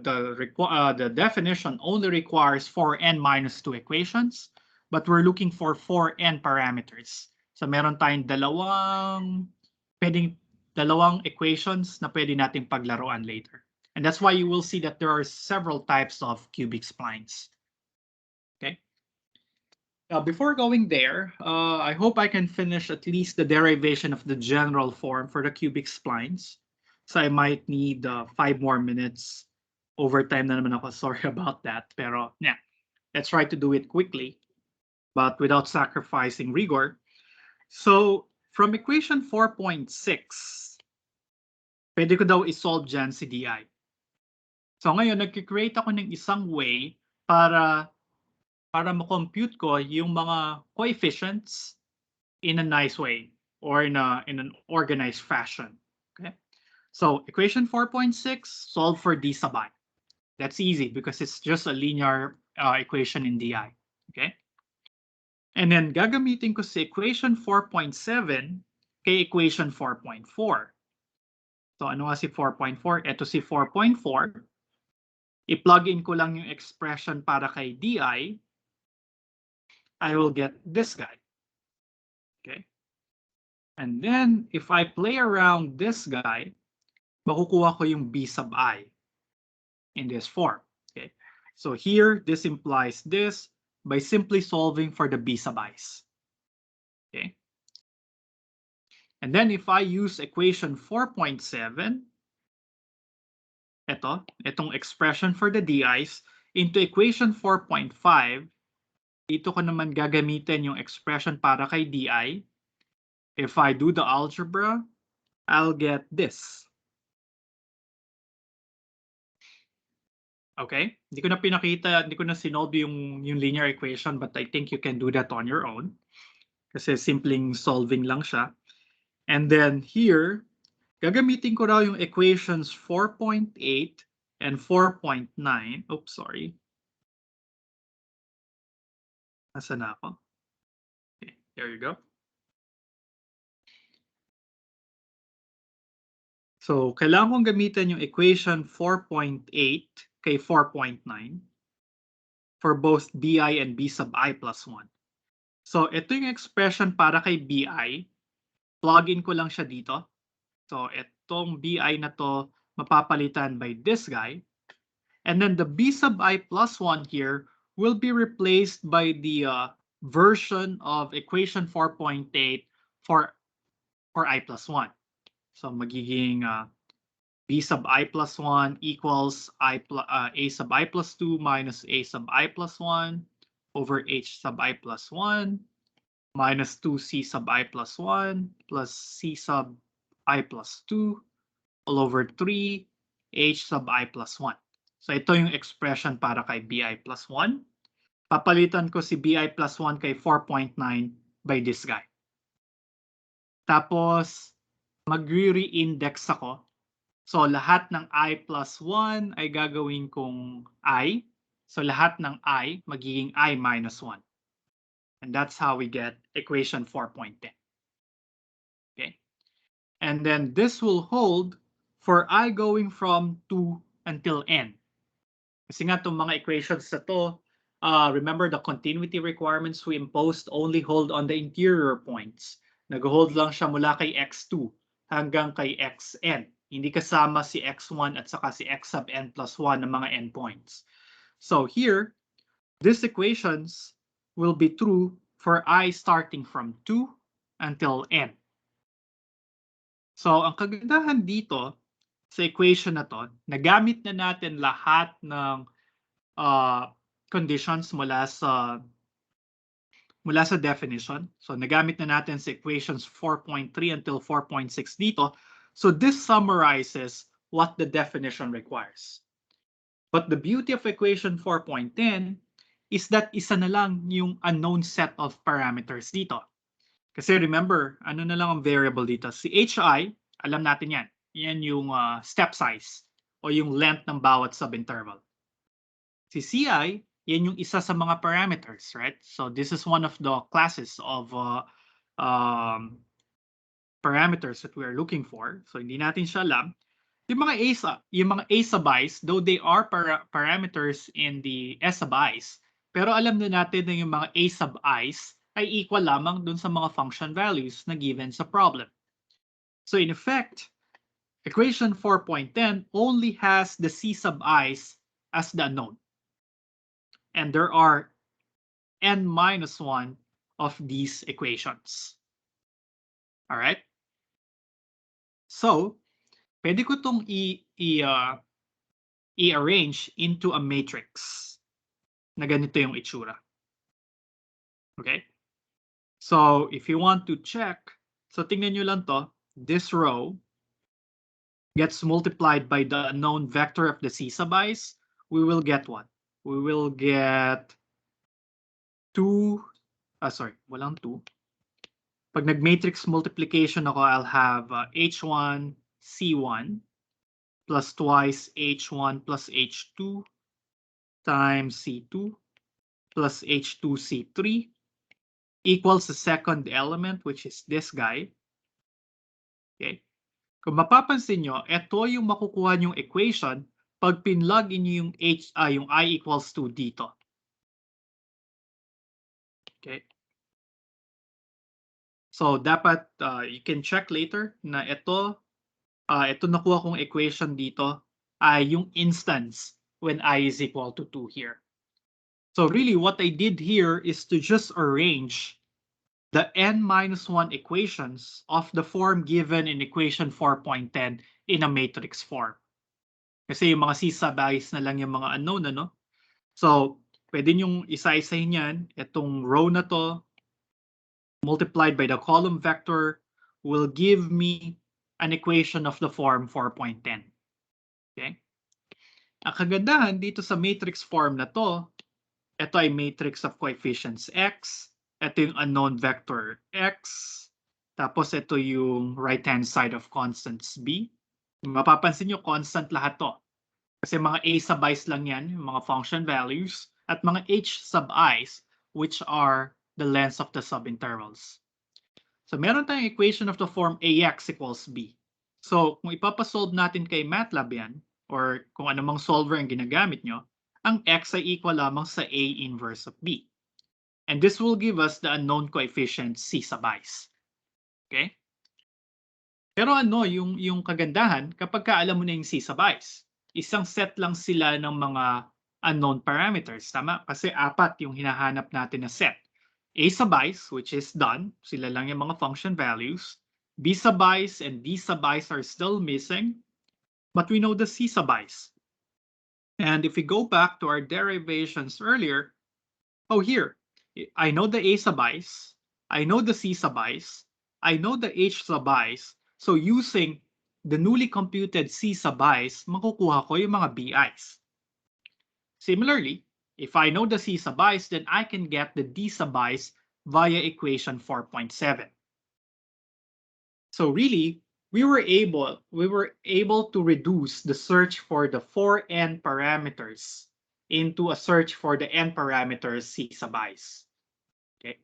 definition only requires 4n minus 2 equations, but we're looking for 4n parameters. So meron tayong dalawang equations na pwede nating paglaruan later. And that's why you will see that there are several types of cubic splines. Okay. Now, before going there, I hope I can finish at least the derivation of the general form for the cubic splines. So I might need 5 more minutes. Overtime na naman ako. Sorry about that. Pero yeah, let's try to do it quickly, but without sacrificing rigor. So from equation 4.6, pwede ko daw isolve dyan si DI. So ngayon, nag-create ako ng isang way para para ma-compute ko yung mga coefficients in a nice way or in an organized fashion. Okay. So equation 4.6, solve for d sub I. That's easy because it's just a linear equation in di. Okay. And then gagamitin ko si equation 4.7 kay equation 4.4. So ano nga si 4.4? Ito si 4.4. I-plug in ko lang yung expression para kay di. I will get this guy. Okay. And then if I play around this guy, makukuha ko yung b sub I in this form. Okay. So here, this implies this by simply solving for the b sub i's. Okay. And then if I use equation 4.7, itong expression for the di's, into equation 4.5, dito ko naman gagamitin yung expression para kay di. If I do the algebra, I'll get this. Okay? Hindi ko na pinakita, hindi ko na sinolve yung linear equation, but I think you can do that on your own. Kasi simpleng solving lang siya. And then here, gagamitin ko raw yung equations 4.8 and 4.9. Oops, sorry. Nasaan na ako? Okay, there you go. So, kailangan kong gamitin yung equation 4.8 kay 4.9 for both bi and b sub I plus 1. So, ito yung expression para kay bi. Plug in ko lang siya dito. So, itong bi na to mapapalitan by this guy. And then the b sub I plus 1 here will be replaced by the version of equation 4.8 for I plus 1. So, magiging b sub I plus 1 equals a sub I plus 2 minus a sub I plus 1 over h sub I plus 1 minus 2c sub I plus 1 plus c sub I plus 2 all over 3 h sub I plus 1. So ito yung expression para kay bi plus 1. Papalitan ko si bi plus 1 kay 4.9 by this guy. Tapos, magre-re-index ako. So lahat ng I plus 1 ay gagawin kong I. So lahat ng I magiging I minus 1. And that's how we get equation 4.10. Okay. And then this will hold for I going from 2 until n. Kasi nga itong mga equations na to, remember the continuity requirements we imposed only hold on the interior points. Nag-hold lang siya mula kay x2 hanggang kay xn. Hindi kasama si x1 at saka si x sub n plus 1 ng mga endpoints. So here, these equations will be true for I starting from 2 until n. So ang kagandahan dito sa equation na to, nagamit na natin lahat ng conditions mula sa definition. So nagamit na natin sa equations 4.3 until 4.6 dito. So this summarizes what the definition requires. But the beauty of equation 4.10 is that isa na lang yung unknown set of parameters dito. Kasi remember, ano na lang ang variable dito? Si hi, alam natin yan. Yan yung step size o yung length ng bawat subinterval. Si ci, yan yung isa sa mga parameters, right? So this is one of the classes of parameters that we are looking for. So hindi natin siya alam. Yung mga a sub i's, though they are parameters in the s sub i's, pero alam na natin na yung mga a sub i's ay equal lamang dun sa mga function values na given sa problem. So in effect, equation 4.10 only has the c sub i's as the unknown. And there are n minus 1 of these equations. All right? So, pwede ko itong i-arrange into a matrix na ganito yung itsura. Okay? So, if you want to check, so tingnan nyo lang to, this row gets multiplied by the unknown vector of the c sub i's, we will get what? We will get walang 2. Pag nag-matrix multiplication ako, I'll have H1 C1 plus twice H1 plus H2 times C2 plus H2 C3 equals the second element, which is this guy. Okay? Kung mapapansin nyo, ito yung makukuha yung equation pag pinlog in yung yung I equals 2 dito. Okay? So, dapat you can check later na ito nakuha kong equation dito ay yung instance when I is equal to 2 here. So really, what I did here is to just arrange the n-1 equations of the form given in equation 4.10 in a matrix form. Kasi yung mga c-subice na lang yung mga unknown, ano? So, pwede nyong isa-isahin yan. Itong row na to, multiplied by the column vector, will give me an equation of the form 4.10. Okay? Ang kagandahan dito sa matrix form na to, ito ay matrix of coefficients x, ito yung unknown vector x, tapos ito yung right-hand side of constants b. Mapapansin nyo, constant lahat to. Kasi mga a sub i's lang yan, yung mga function values, at mga h sub i's, which are the lengths of the subintervals. So meron tayong equation of the form ax equals b. So kung ipapasolve natin kay MATLAB yan, or kung anumang solver ang ginagamit nyo, ang x ay equal lamang sa a inverse of b. And this will give us the unknown coefficient c sub i's. Okay? Pero ano yung kagandahan kapag ka alam mo na yung c sub i's? Isang set lang sila ng mga unknown parameters. Tama? Kasi 4 yung hinahanap natin na set. A sub i's, which is done. Sila lang yung mga function values. B sub i's and D sub i's are still missing. But we know the C sub i's. And if we go back to our derivations earlier, here, I know the A sub i's, I know the C sub i's, I know the H sub i's. So using the newly computed C sub i's, makukuha ko yung mga BI's. Similarly, if I know the C sub i's, then I can get the D sub i's via equation 4.7. So really, we were able to reduce the search for the 4n parameters into a search for the n parameters C sub i's. Okay?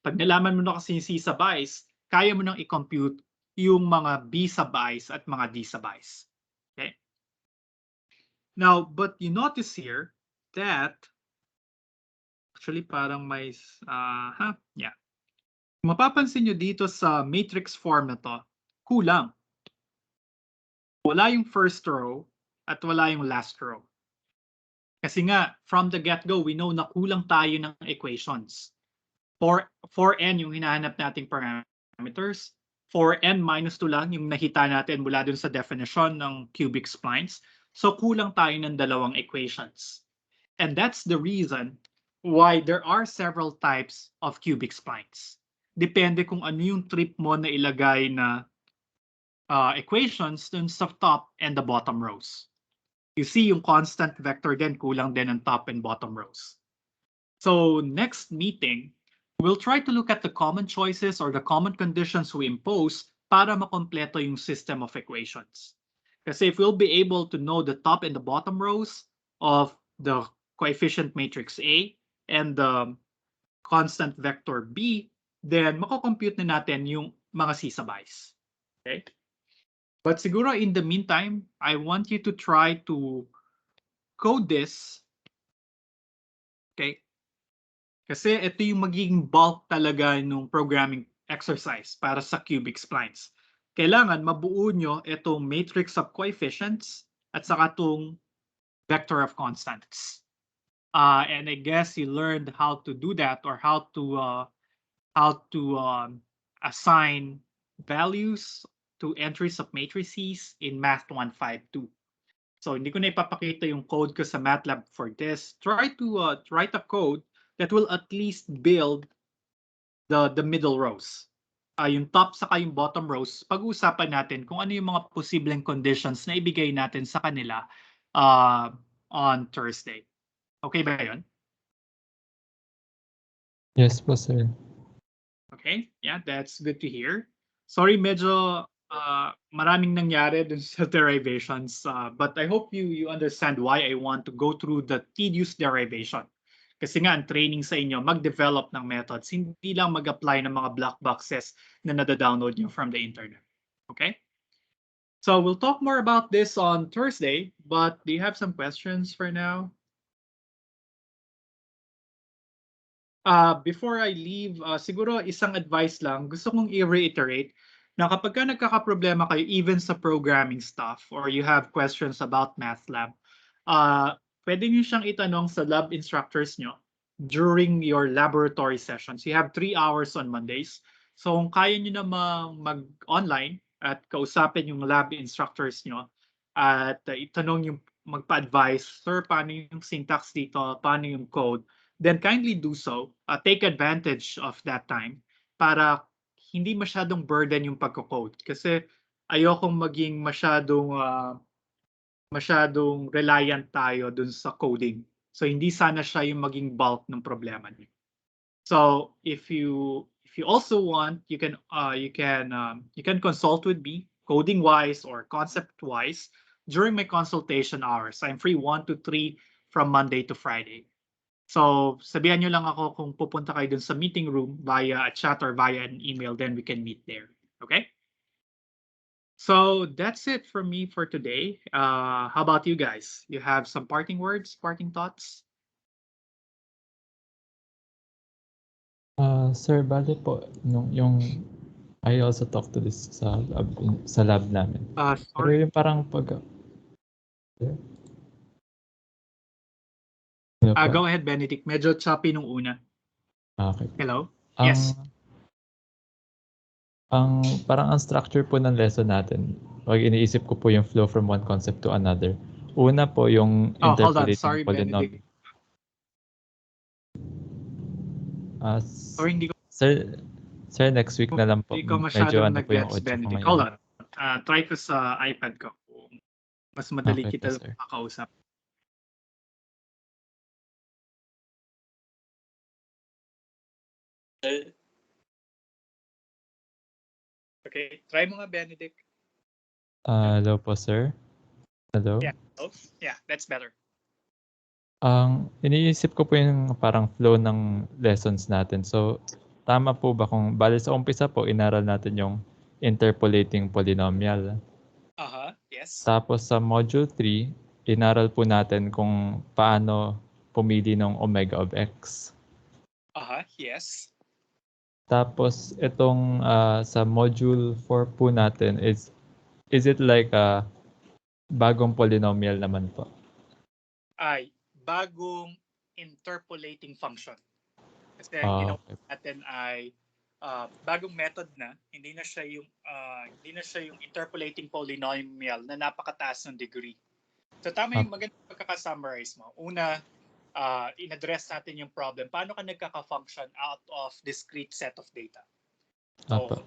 Pag nalaman mo na kasi yung C sub i's, kaya mo nang i-compute yung mga B sub i's at mga D sub i's. Okay? Now, but you notice here that actually parang may yeah. Mapapansin nyo dito sa matrix form na to, kulang. Wala yung first row at wala yung last row. Kasi nga, from the get-go, we know na kulang tayo ng equations. 4n yung hinahanap nating parameters. 4n minus 2 lang yung nakita natin mula dun sa definition ng cubic splines. So kulang tayo ng dalawang equations. And that's the reason why there are several types of cubic splines. Depende kung ano yung trip mo na ilagay na equations dun sa top and the bottom rows. You see yung constant vector din, kulang din ang top and bottom rows. So next meeting, we'll try to look at the common choices or the common conditions we impose para makompleto yung system of equations. Kasi if we'll be able to know the top and the bottom rows of the coefficient matrix A and the constant vector B, then mako-compute na natin yung mga C sub i's. Okay? But siguro in the meantime, I want you to try to code this. Okay? Kasi ito yung magiging bulk talaga ng programming exercise para sa cubic splines. Kailangan mabuo nyo itong matrix of coefficients at saka itong vector of constants. And I guess you learned how to do that or how to assign values to entries of matrices in Math 152. So hindi ko na ipapakita yung code ko sa MATLAB for this. Try to write a code that will at least build the middle rows. Yung top saka yung bottom rows, pag-uusapan natin kung ano yung mga posibleng conditions na ibigay natin sa kanila on Thursday. Okay ba yun? Yes po, sir. Okay, yeah, that's good to hear. Sorry, medyo maraming nangyari dun sa derivations, but I hope you understand why I want to go through the tedious derivation. Kasi nga, ang training sa inyo, mag-develop ng methods, hindi lang mag-apply ng mga black boxes na nada-download nyo from the internet. Okay? So we'll talk more about this on Thursday, but do you have some questions for now? Before I leave, siguro isang advice lang, gusto kong i-reiterate na kapag ka nagkakaproblema kayo even sa programming stuff or you have questions about math lab, pwede niyo siyang itanong sa lab instructors nyo during your laboratory sessions. You have 3 hours on Mondays. So kung kaya niyo namang mag-online at kausapin yung lab instructors nyo at itanong yung magpa-advise, sir, paano yung syntax dito, paano yung code, then kindly do so. Take advantage of that time para hindi masyadong burden yung pagko-code. Kasi ayokong maging masyadong reliant tayo dun sa coding. So hindi sana siya yung maging bulk ng problema niyo. So if you also want, you can consult with me coding wise or concept wise during my consultation hours. I'm free 1 to 3 from Monday to Friday. So, sabihan nyo lang ako kung pupunta kayo dun sa meeting room via a chat or via an email, then we can meet there. Okay? So, that's it from me for today. How about you guys? You have some parting words, parting thoughts? Sir, bale po, yung I also talked to this sa lab namin. Pero Sorry. yung parang hello po. Go ahead, Benedict. Medyo choppy nung una. Okay. Hello? Ang Yes. parang ang structure po ng lesson natin, 'pag iniisip ko po yung flow from one concept to another. Una po yung Oh, hold on. interpolating Sorry, Benedict. polynomial. Sorry, hindi ko, Sir, next week na lang po. hindi ko Medyo masyadong ano po yung nag-gets, audio ko Benedict. ngayon. Hold on. Try ko sa iPad ko. Mas madali Okay po, kita sir. makausap. Okay, try mo nga, Benedict. Hello po, sir. Hello. Yeah. Oh, yeah, that's better. Ang iniisip ko po yung parang flow ng lessons natin. So, tama po ba kung bale sa umpisa po inaral natin yung interpolating polynomial. Yes. Tapos sa module 3, inaral po natin kung paano pumili ng omega of x. Yes. Tapos itong sa module 4 po natin is it like a bagong polynomial naman po? Ay, bagong interpolating function. Kasi ang ginawa Okay. natin ay bagong method na, hindi na siya yung interpolating polynomial na napakataas ng degree. So tama yung magandang pagkaka-summarize mo. Una, in-address natin yung problem. Paano ka nagkaka-function out of discrete set of data? So,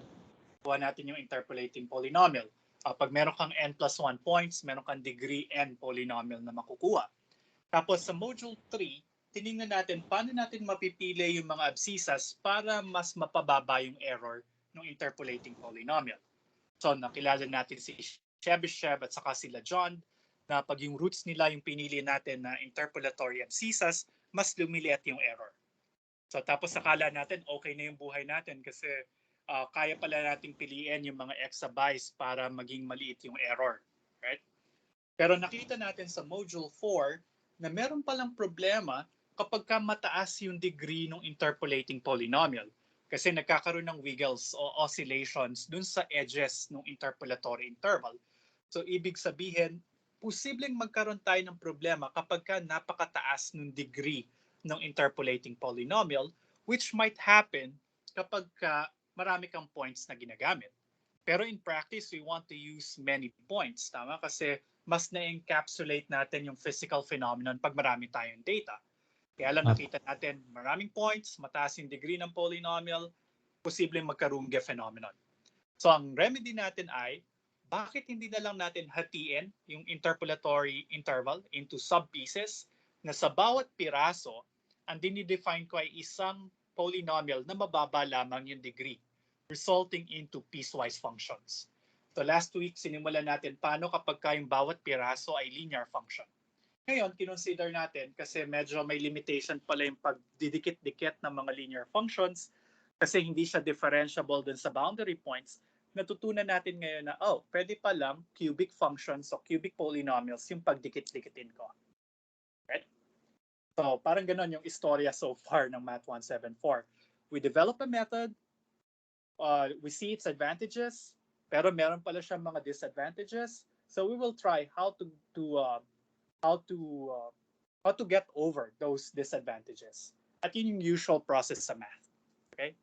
kuha natin yung interpolating polynomial. Pag meron kang n plus 1 points, meron kang degree n polynomial na makukuha. Tapos sa module 3, tiningnan natin paano natin mapipili yung mga abscissas para mas mapababa yung error ng interpolating polynomial. So nakilala natin si Chebyshev at saka sila John na pag yung roots nila yung pinili natin na interpolatory abscissas, mas lumiliit yung error. So tapos akala natin okay na yung buhay natin kasi kaya pala nating piliin yung mga exabytes para maging maliit yung error. Right? Pero nakita natin sa module 4 na meron palang problema kapag ka mataas yung degree ng interpolating polynomial. Kasi nagkakaroon ng wiggles o oscillations dun sa edges ng interpolatory interval. So ibig sabihin, posibleng magkaroon tayo ng problema kapag ka napakataas ng degree ng interpolating polynomial, which might happen kapag ka marami kang points na ginagamit. Pero in practice, we want to use many points, tama? Kasi mas na-encapsulate natin yung physical phenomenon pag marami tayong data. Kaya lang nakita natin maraming points, mataas yung degree ng polynomial, posibleng magkarungge phenomenon. So ang remedy natin ay, bakit hindi na lang natin hatiin yung interpolatory interval into sub-pieces na sa bawat piraso, ang dinidefine ko ay isang polynomial na mababa lamang yung degree, resulting into piecewise functions. So last week, sinimulan natin paano kapag yung bawat piraso ay linear function. Ngayon, kinonsider natin kasi medyo may limitation pala yung pagdidikit-dikit ng mga linear functions kasi hindi siya differentiable dun sa boundary points. Natutunan natin ngayon na, pwede pa lang cubic functions o cubic polynomials yung pagdikit-dikitin ko. Right? So, parang ganun yung istorya so far ng Math 174. We develop a method, we see its advantages, pero meron pala siyang mga disadvantages. So we will try how to get over those disadvantages. At yun yung usual process sa math. Okay?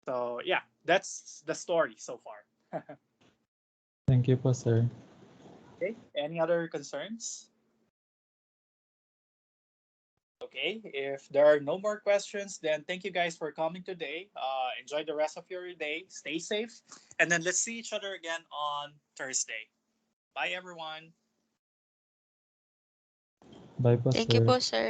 So yeah, that's the story so far. Thank you po, sir. Okay, any other concerns? Okay, if there are no more questions, then thank you guys for coming today. Enjoy the rest of your day. Stay safe. And then let's see each other again on Thursday. Bye, everyone. Bye po, Thank you sir. po, sir.